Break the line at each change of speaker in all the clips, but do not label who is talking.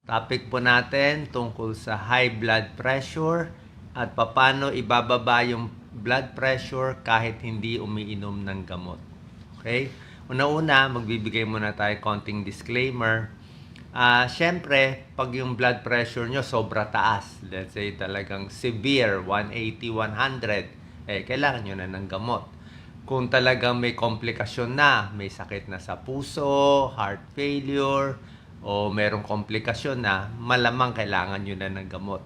Topic po natin tungkol sa high blood pressure at paano ibababa yung blood pressure kahit hindi umiinom ng gamot. Okay? Una-una, magbibigay muna tayo konting disclaimer. Siyempre, pag yung blood pressure nyo sobra taas, let's say talagang severe, 180, 100, kailangan nyo na ng gamot. Kung talagang may komplikasyon na, may sakit na sa puso, heart failure, o merong komplikasyon na, malamang kailangan nyo na ng gamot.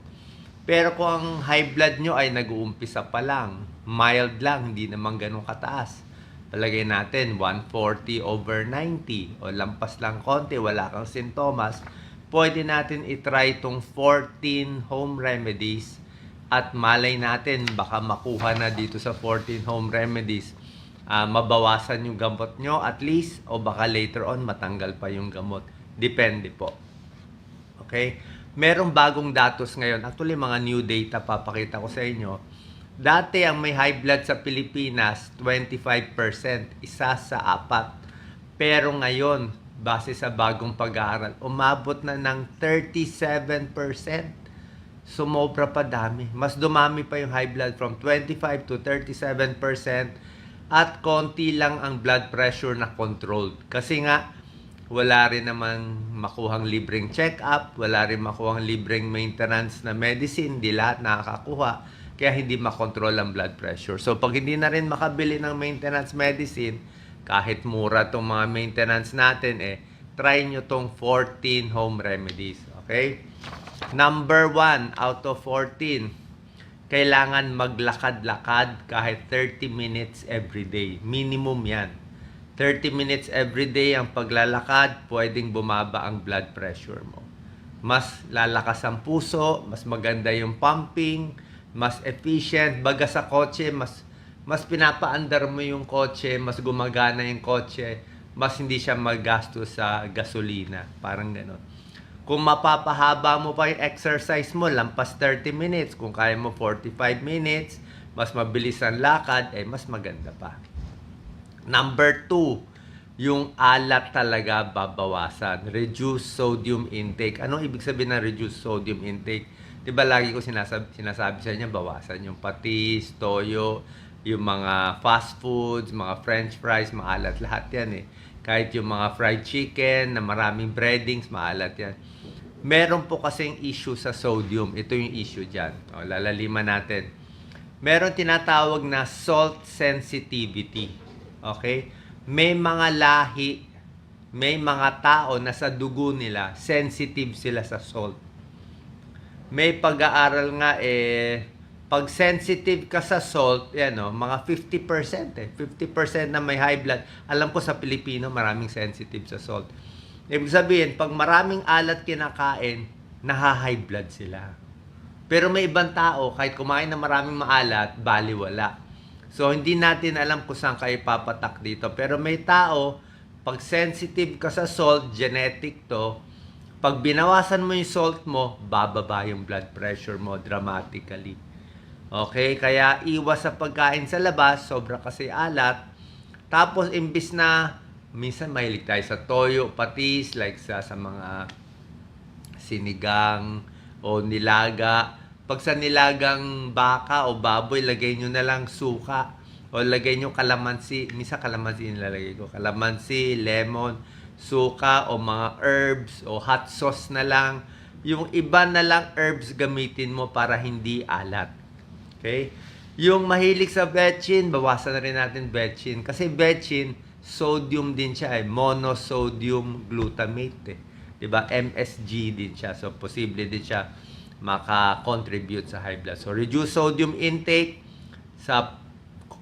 Pero kung ang high blood nyo ay nag-uumpisa pa lang, mild lang, hindi naman ganun kataas. Palagay natin 140/90 o lampas lang konti, wala kang sintomas, pwede natin itry itong 14 home remedies at malay natin baka makuha na dito sa 14 home remedies. Mabawasan yung gamot nyo at least o baka later on matanggal pa yung gamot. Depende po. Okay? Merong bagong datos ngayon. Actually, mga new data papakita ko sa inyo. Dati, ang may high blood sa Pilipinas, 25%. Isa sa 4. Pero ngayon, base sa bagong pag-aaral, umabot na ng 37%. Sumobra pa dami. Mas dumami pa yung high blood from 25 to 37%. At konti lang ang blood pressure na controlled. Kasi nga, wala rin naman makuhang libreng check-up, wala rin makuhang libreng maintenance na medicine, di lahat nakakakuha, kaya hindi makontrol ang blood pressure. So, pag hindi na rin makabili ng maintenance medicine, kahit mura itong mga maintenance natin, try nyo tong 14 home remedies. Okay? Number 1 out of 14, kailangan maglakad-lakad kahit 30 minutes every day. Minimum yan. 30 minutes every day ang paglalakad, pwedeng bumaba ang blood pressure mo. Mas lalakas ang puso, mas maganda yung pumping, mas efficient. Baga sa kotse, mas pinapaandar mo yung kotse, mas gumagana yung kotse, mas hindi siya magasto sa gasolina. Parang gano'n. Kung mapapahaba mo pa yung exercise mo, lampas 30 minutes. Kung kaya mo 45 minutes, mas mabilis ang lakad, mas maganda pa. Number 2, yung alat talaga babawasan. Reduce sodium intake. Anong ibig sabihin ng reduce sodium intake? Diba lagi ko sinasabi sa inyo, bawasan yung patis, toyo, yung mga fast foods, mga french fries, maalat lahat yan Kahit yung mga fried chicken na maraming breadings, maalat yan. Meron po kasing issue sa sodium. Ito yung issue dyan. Lalaliman natin. Meron tinatawag na salt sensitivity. Okay? May mga lahi, may mga tao na sa dugo nila, sensitive sila sa salt. May pag-aaral nga pag sensitive ka sa salt, mga 50%. 50% na may high blood. Alam ko sa Pilipino, maraming sensitive sa salt. Ibig sabihin, pag maraming alat kinakain, naha-high blood sila. Pero may ibang tao, kahit kumain na maraming maalat, baliwala. So, hindi natin alam kung saan kayo papatak dito. Pero may tao, pag sensitive ka sa salt, genetic to, pag binawasan mo yung salt mo, bababa yung blood pressure mo dramatically. Okay? Kaya iwas sa pagkain sa labas, sobra kasi alat. Tapos, imbis na, minsan mahilig tayo sa toyo, patis, like sa mga sinigang o nilaga. Pag sa nilagang baka o baboy, lagay nyo na lang suka o lagay nyo kalamansi. Minsan kalamansi nilalagay ko. Kalamansi, lemon, suka o mga herbs o hot sauce na lang. Yung iba na lang herbs gamitin mo para hindi alat. Okay? Yung mahilig sa betchin, bawasan na rin natin betchin. Kasi betchin, sodium din siya monosodium glutamate Diba? MSG din siya. So, posible din siya maka-contribute sa high blood. So, reduce sodium intake sa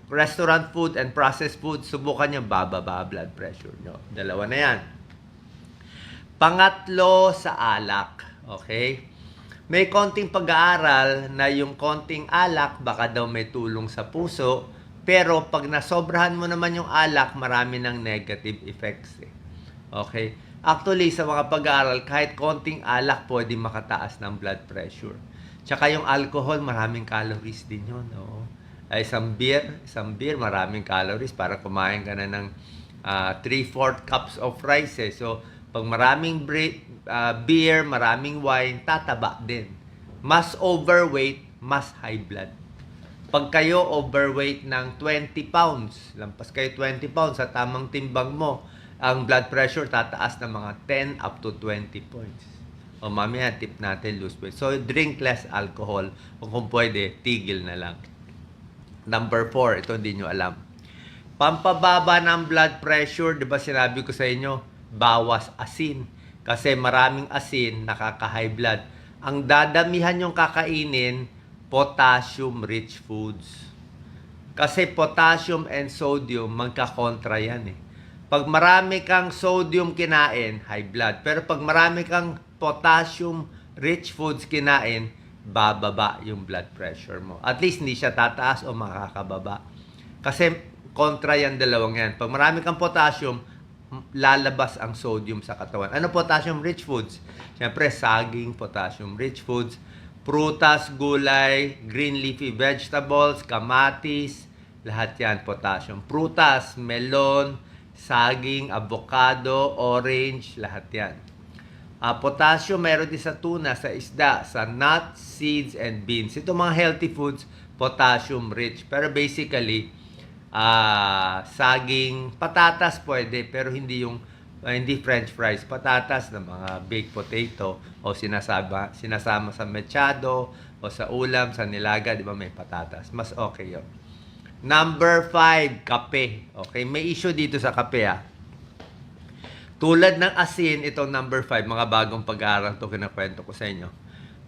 restaurant food and processed food. Subukan nyo, bababa blood pressure nyo. Dalawa na yan. Pangatlo, sa alak. Okay? May konting pag-aaral na yung konting alak, baka daw may tulong sa puso. Pero pag nasobrahan mo naman yung alak, marami ng negative effects. Okay? Actually, sa mga pag-aaral, kahit konting alak, pwede makataas ng blood pressure. Tsaka yung alcohol, maraming calories din yun. Isang beer, maraming calories. Para kumain ka na ng 3/4 cups of rice. So, Pag maraming beer, maraming wine, tataba din. Mas overweight, mas high blood. Pag kayo overweight ng 20 pounds, lampas kayo 20 pounds sa tamang timbang mo, ang blood pressure tataas ng mga 10 up to 20 points. O mamaya, tip natin, lose weight. So, drink less alcohol. O kung pwede, tigil na lang. Number 4, ito hindi nyo alam. Pampababa ng blood pressure, di ba sinabi ko sa inyo, bawas asin. Kasi maraming asin, nakaka-high blood. Ang dadamihan yung kakainin, potassium-rich foods. Kasi potassium and sodium, magkakontra yan eh. Pag marami kang sodium kinain, high blood. Pero pag marami kang potassium-rich foods kinain, bababa yung blood pressure mo. At least hindi siya tataas o makakababa. Kasi kontra yan dalawang yan. Pag marami kang potassium, lalabas ang sodium sa katawan. Ano potassium-rich foods? Siyempre, saging, potassium-rich foods. Prutas, gulay, green leafy vegetables, kamatis, lahat yan potassium. Prutas, melon, saging, avocado, orange, lahat yan. Potassium meron din sa tuna, sa isda, sa nuts, seeds, and beans. Ito mga healthy foods, potassium rich. Pero basically, saging, patatas pwede, pero hindi yung hindi french fries, patatas na mga baked potato o sinasama sa mechado o sa ulam, sa nilaga, di ba may patatas. Mas okay yun. Number 5, kape. Okay, may issue dito sa kape Tulad ng asin, itong number 5, mga bagong pag-aaral to kinakwento ko sa inyo.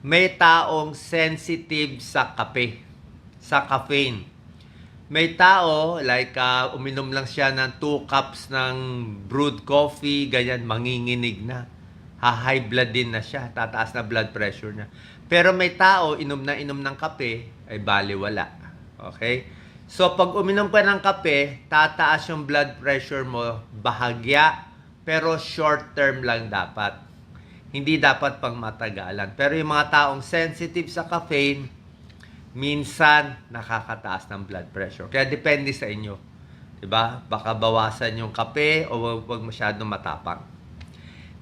May taong sensitive sa kape, sa caffeine. May tao, like uminom lang siya ng 2 cups ng brewed coffee, ganyan, manginginig na. Ha-high blood din na siya, tataas na blood pressure niya. Pero may tao, inom ng kape, ay baliwala. Okay? So, pag uminom ka ng kape, tataas yung blood pressure mo, bahagya, pero short term lang dapat. Hindi dapat pang matagalan. Pero yung mga taong sensitive sa caffeine, minsan nakakataas ng blood pressure. Kaya depende sa inyo. Diba? Baka bawasan yung kape o wag masyadong matapang.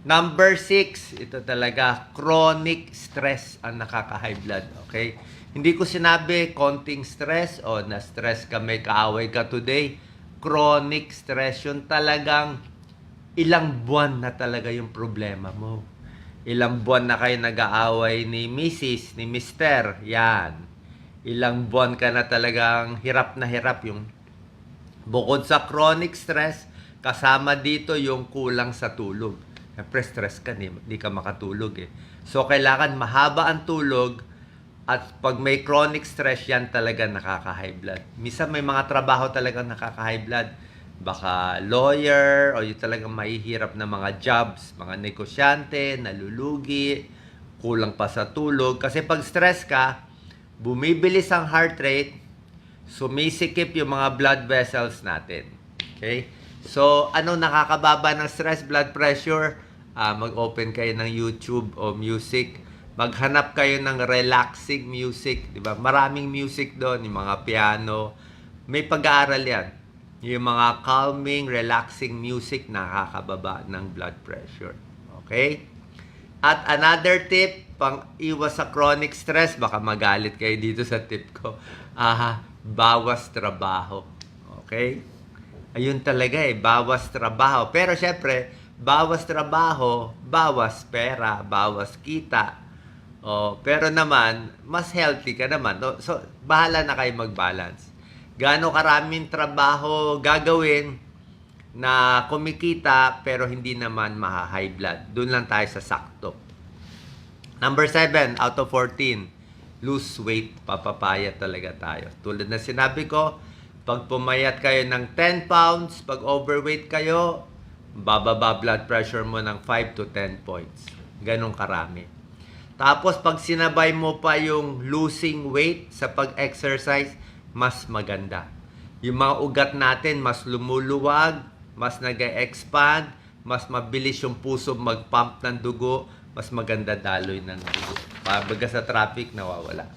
Number 6, ito talaga, chronic stress ang nakaka-high blood. Okay? Hindi ko sinabi konting stress o na-stress ka, may kaaway ka today. Chronic stress, yun talagang ilang buwan na talaga yung problema mo. Ilang buwan na kayo nag-aaway ni Mrs., ni Mr. Yan. Ilang buwan ka na talagang hirap na hirap yung bukod sa chronic stress, kasama dito yung kulang sa tulog. Siyempre, stress ka, hindi ka makatulog eh. So, kailangan mahaba ang tulog at pag may chronic stress, yan talaga nakaka-high blood. Minsan may mga trabaho talaga nakaka-high blood. Baka lawyer o yung talagang mahihirap na mga jobs, mga negosyante, nalulugi, kulang pa sa tulog. Kasi pag stress ka, bumibilis ang heart rate, sumisikip yung mga blood vessels natin. Okay? So, ano nakakababa ng stress, blood pressure? Mag-open kayo ng YouTube o music. Maghanap kayo ng relaxing music. Diba? Maraming music doon, yung mga piano. May pag-aaral yan. Yung mga calming, relaxing music nakakababa ng blood pressure. Okay? At another tip, pang iwas sa chronic stress, baka magalit kayo dito sa tip ko, bawas trabaho. Okay? Ayun talaga bawas trabaho. Pero syempre, bawas trabaho, bawas pera, bawas kita. Pero naman, mas healthy ka naman. So, bahala na kayo mag-balance. Gaano karaming trabaho gagawin na kumikita pero hindi naman maha-high blood. Doon lang tayo sa sakto. Number 7 out of 14, lose weight. Papapayat talaga tayo. Tulad na sinabi ko, pag pumayat kayo ng 10 pounds, pag overweight kayo, bababa blood pressure mo ng 5 to 10 points. Ganong karami. Tapos pag sinabay mo pa yung losing weight sa pag-exercise, mas maganda. Yung mga ugat natin, mas lumuluwag, mas nag-expand, mas mabilis yung puso mag-pump ng dugo, mas maganda daloy ng dugo. Pagka sa traffic, nawawala.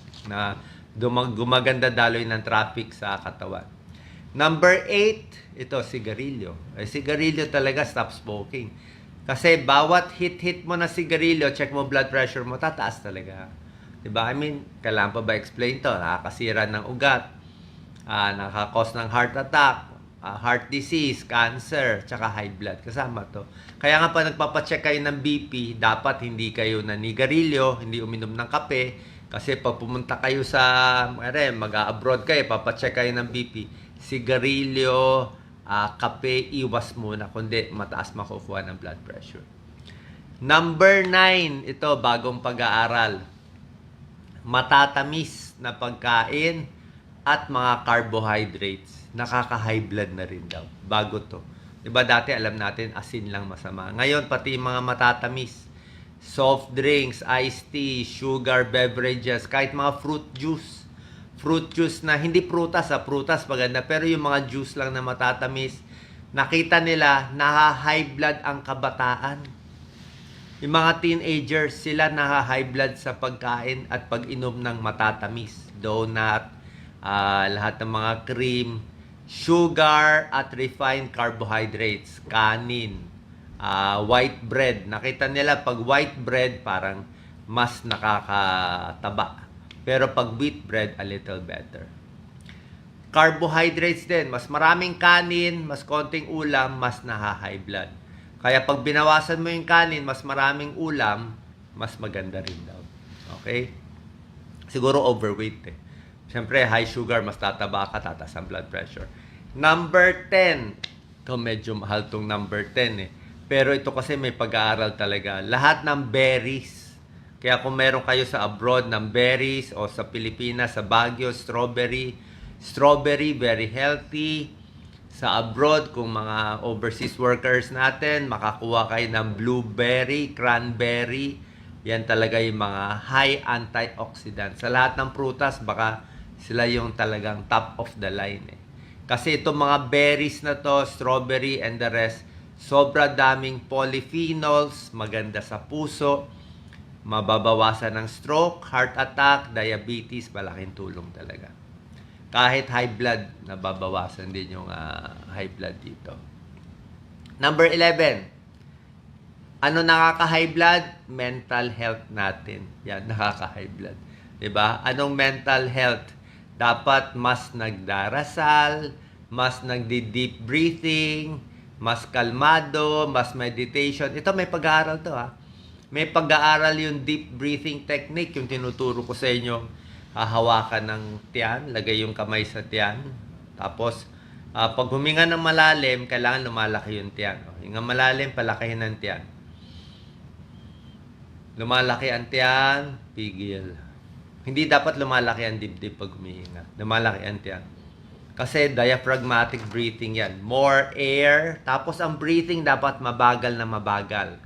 Gumaganda daloy ng traffic sa katawan. Number 8, ito, sigarilyo. Sigarilyo talaga, stop smoking. Kasi bawat hit mo na sigarilyo, check mo blood pressure mo, tataas talaga. Diba? I mean, kailangan pa ba explain to? Nakakasira ng ugat, nakakos ng heart attack, heart disease, cancer, tsaka high blood. Kasama to. Kaya nga pa nagpapacheck kayo ng BP, dapat hindi kayo nanigarilyo, hindi uminom ng kape. Kasi pag pumunta kayo sa, mag-abroad kayo, papacheck kayo ng BP, sigarilyo, kape, iwas muna, kundi mataas makukuha ng blood pressure. Number 9, ito, bagong pag-aaral. Matatamis na pagkain at mga carbohydrates. Nakaka-high blood na rin daw. Bago to. Diba dati alam natin, asin lang masama. Ngayon, pati mga matatamis. Soft drinks, iced tea, sugar, beverages, kahit mga fruit juice. Fruit juice na hindi prutas, prutas maganda, pero yung mga juice lang na matatamis, nakita nila naha-high blood ang kabataan. Yung mga teenagers, sila naha-high blood sa pagkain at pag-inom ng matatamis. Donut, lahat ng mga cream, sugar at refined carbohydrates, kanin, white bread. Nakita nila pag white bread parang mas nakakataba. Pero pag wheat bread, a little better. Carbohydrates din. Mas maraming kanin, mas konting ulam, mas naha-high blood. Kaya pag binawasan mo yung kanin, mas maraming ulam, mas maganda rin daw. Okay? Siguro overweight eh. Siyempre, high sugar, mas tataba ka, tataas ang blood pressure. Number 10. Ito medyo mahal tong number 10 eh. Pero ito kasi may pag-aaral talaga. Lahat ng berries. Kaya kung meron kayo sa abroad ng berries o sa Pilipinas, sa Baguio, strawberry. Strawberry, very healthy. Sa abroad, kung mga overseas workers natin, makakuha kayo ng blueberry, cranberry. Yan talaga yung mga high antioxidant. Sa lahat ng prutas, baka sila yung talagang top of the line eh. Kasi itong mga berries na to, strawberry and the rest, sobra daming polyphenols, maganda sa puso, mababawasan ng stroke, heart attack, diabetes, malaking tulong talaga. Kahit high blood, nababawasan din yung high blood dito. Number 11. Ano nakaka-high blood? Mental health natin. Yan, nakaka-high blood. 'Di ba? Anong mental health? Dapat mas nagdarasal, mas nagdi-deep breathing, mas kalmado, mas meditation. Ito may pag-aaral to May pag-aaral yung deep breathing technique, yung tinuturo ko sa inyo. Hahawakan ng tiyan, lagay yung kamay sa tiyan. Tapos, pag huminga ng malalim, kailangan lumalaki yung tiyan. Hinga malalim, palakihin ng tiyan. Lumalaki ang tiyan, pigil. Hindi dapat lumalaki ang dibdib pag humihinga. Lumalaki ang tiyan. Kasi diaphragmatic breathing yan. More air. Tapos ang breathing dapat mabagal na mabagal.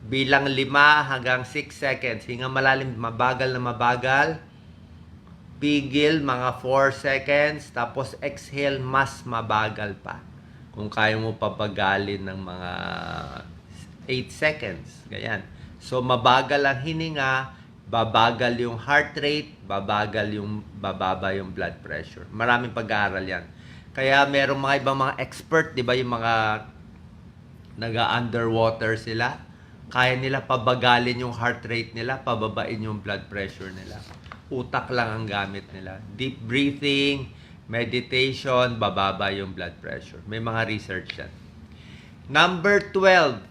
Bilang 5 hanggang 6 seconds. Hinga malalim, mabagal na mabagal. Pigil, mga 4 seconds. Tapos exhale, mas mabagal pa. Kung kaya mo papagalin ng mga 8 seconds. Ganyan. So, mabagal ang hininga, babagal yung heart rate, bababa yung blood pressure. Maraming pag-aaral yan. Kaya merong mga ibang mga expert, di ba, yung mga naga-underwater sila, kaya nila pabagalin yung heart rate nila, pababain yung blood pressure nila. Utak lang ang gamit nila. Deep breathing, meditation, bababa yung blood pressure. May mga research yan. Number 12,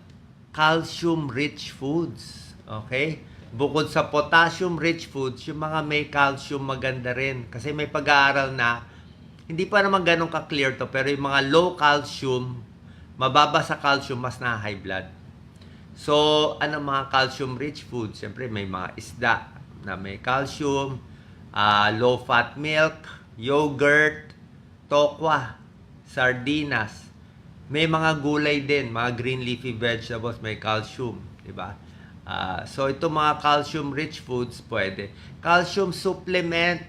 calcium-rich foods. Okay? Bukod sa potassium-rich foods, yung mga may calcium maganda rin. Kasi may pag-aaral na, hindi pa naman ganun ka-clear to, pero yung mga low calcium, mababa sa calcium, mas na high blood. So, ano mga calcium-rich foods? Siyempre, may mga isda na may calcium, low-fat milk, yogurt, tokwa, sardinas. May mga gulay din, mga green leafy vegetables, may calcium, di ba? So, ito mga calcium-rich foods, pwede. Calcium supplement,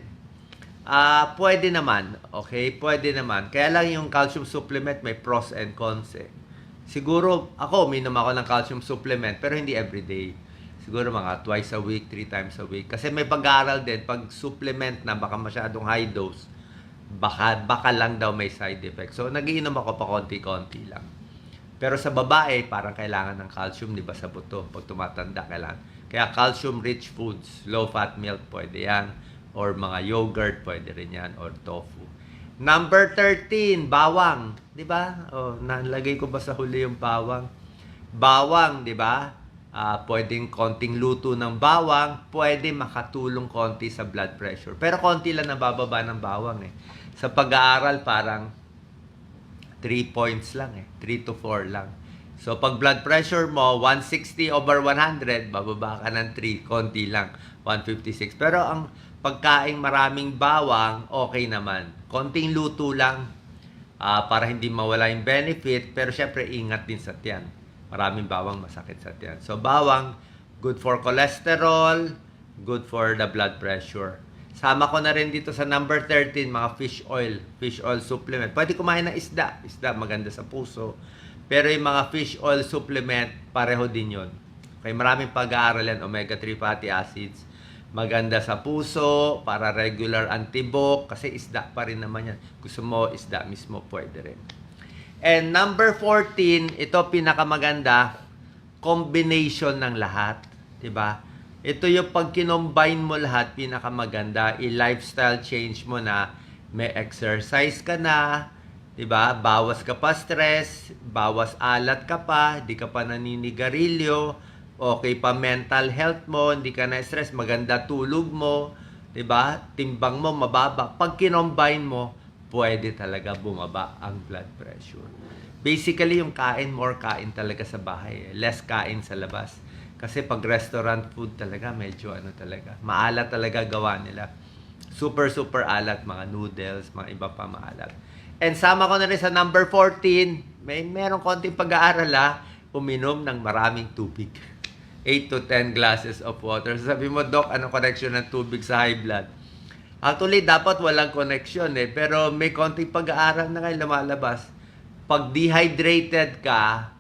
pwede naman. Okay? Pwede naman. Kaya lang yung calcium supplement, may pros and cons eh. Siguro, ako, uminom ako ng calcium supplement, pero hindi everyday. Siguro mga twice a week, 3 times a week. Kasi may pag-aaral din, pag supplement na baka masyadong high dose, baka lang daw may side effect. So, nagiinom ako pa konti-konti lang. Pero sa babae, parang kailangan ng calcium, di ba, sa buto. Pag tumatanda, kailangan. Kaya calcium-rich foods, low-fat milk, pwede yan. Or mga yogurt, pwede rin yan. Or tofu. Number 13, bawang. Di ba? Oh, nalagay ko ba sa huli yung bawang? Bawang, di ba? Pwedeng konting luto ng bawang, pwede makatulong konti sa blood pressure. Pero konti lang nabababa ng bawang eh. Sa pag-aaral, parang 3 points lang eh. 3 to 4 lang. So, pag blood pressure mo, 160/100, bababa ka ng 3. Konti lang. 156. Pero ang pagkaing maraming bawang, okay naman. Konting luto lang para hindi mawala yung benefit. Pero syempre, ingat din sa tiyan. Maraming bawang masakit sa tiyan. So, bawang, good for cholesterol, good for the blood pressure. Sama ko na rin dito sa number 13, mga fish oil supplement. Pwede kumain ng isda. Isda, maganda sa puso. Pero yung mga fish oil supplement, pareho din yun. Okay, maraming pag-aaral yan, omega-3 fatty acids. Maganda sa puso, para regular antibok, kasi isda pa rin naman yan. Gusto mo, isda mismo, pwede rin. And number 14, ito pinakamaganda, combination ng lahat. Diba? Ito yung pag kinombine mo lahat, pinakamaganda. I-lifestyle change mo na, may exercise ka na, diba? Bawas ka pa stress, bawas alat ka pa, di ka pa naninigarilyo, okay pa mental health mo, hindi ka na stress, maganda tulog mo, diba? Timbang mo mababa. Pag kinombine mo, pwede talaga bumaba ang blood pressure. Basically, yung more kain talaga sa bahay. Less kain sa labas. Kasi pag restaurant food talaga, medyo talaga. Maalat talaga gawa nila. Super alat. Mga noodles, mga iba pa maalat. And sama ko na rin sa number 14, merong konting pag-aaral uminom ng maraming tubig. 8 to 10 glasses of water. Sabi mo, Doc, anong connection ng tubig sa high blood? Actually, dapat walang connection pero may konting pag-aaral na ngayon lumalabas. Pag dehydrated ka,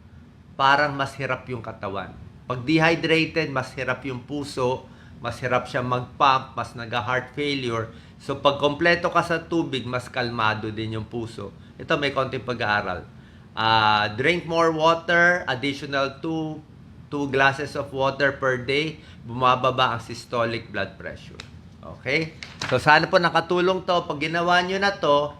parang mas hirap yung katawan. Pag dehydrated, mas hirap yung puso, mas hirap siya mag-pump, mas nag-heart failure. So, pag kompleto ka sa tubig, mas kalmado din yung puso. Ito, may konting pag-aaral. Drink more water, additional 2 glasses of water per day, bumababa ang systolic blood pressure. Okay? So, sana po nakatulong to. Pag ginawa nyo na to,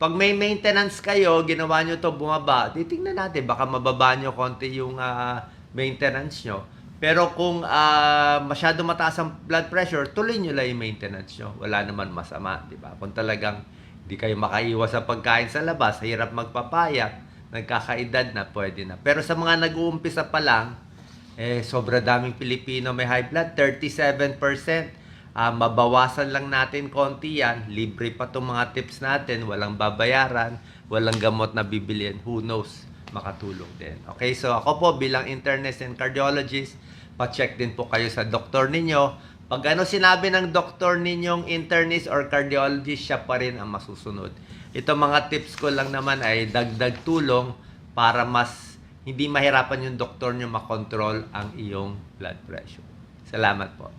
pag may maintenance kayo, ginawa nyo to bumaba, titingnan natin, baka mababa nyo konti yung maintenance nyo. Pero kung masyado mataas ang blood pressure, tuloy nyo lang yung maintenance nyo. Wala naman masama, di ba? Kung talagang di kayo makaiwas sa pagkain sa labas, hirap magpapayat, nagkakaedad na, pwede na. Pero sa mga nag-uumpisa pa lang, sobra daming Pilipino may high blood, 37%. Mabawasan lang natin konti yan. Libre pa itong mga tips natin. Walang babayaran. Walang gamot na bibiliin. Who knows? Makatulong din. Okay, so ako po bilang internist and cardiologist, pa-check din po kayo sa doktor ninyo. Pag sinabi ng doktor ninyong internist or cardiologist, siya pa rin ang masusunod. Ito mga tips ko lang naman ay dagdag tulong para mas hindi mahirapan yung doktor nyo makontrol ang iyong blood pressure. Salamat po.